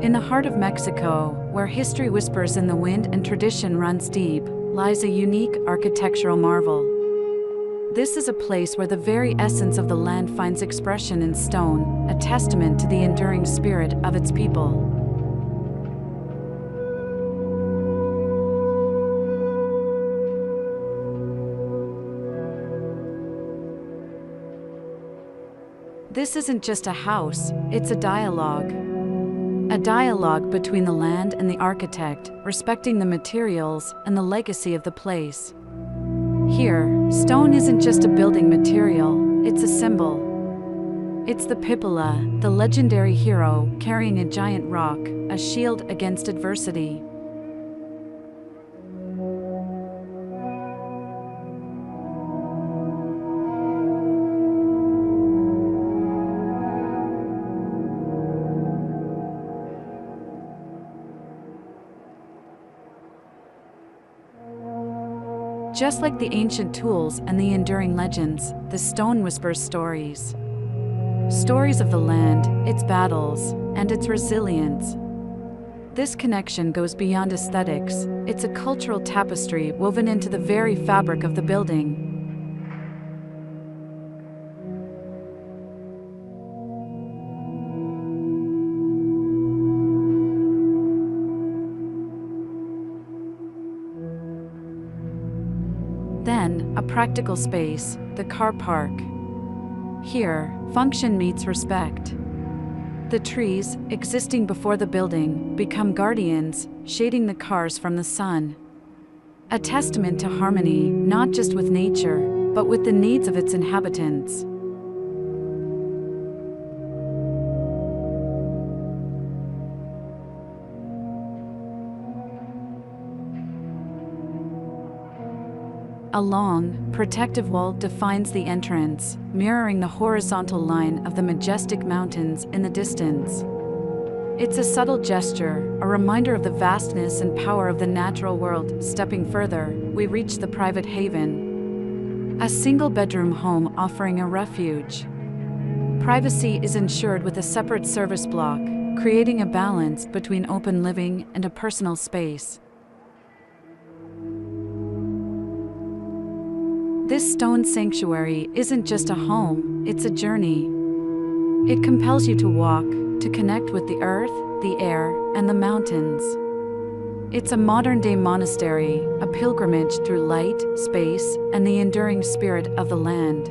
In the heart of Mexico, where history whispers in the wind and tradition runs deep, lies a unique architectural marvel. This is a place where the very essence of the land finds expression in stone, a testament to the enduring spirit of its people. This isn't just a house, it's a dialogue. A dialogue between the land and the architect, respecting the materials and the legacy of the place. Here, stone isn't just a building material, it's a symbol. It's the Pípila, the legendary hero carrying a giant rock, a shield against adversity. Just like the ancient tools and the enduring legends, the stone whispers stories. Stories of the land, its battles, and its resilience. This connection goes beyond aesthetics, it's a cultural tapestry woven into the very fabric of the building. Then, a practical space, the car park. Here, function meets respect. The trees, existing before the building, become guardians, shading the cars from the sun. A testament to harmony, not just with nature, but with the needs of its inhabitants. A long, protective wall defines the entrance, mirroring the horizontal line of the majestic mountains in the distance. It's a subtle gesture, a reminder of the vastness and power of the natural world. Stepping further, we reach the private haven. A single-bedroom home offering a refuge. Privacy is ensured with a separate service block, creating a balance between open living and a personal space. This stone sanctuary isn't just a home, it's a journey. It compels you to walk, to connect with the earth, the air, and the mountains. It's a modern-day monastery, a pilgrimage through light, space, and the enduring spirit of the land.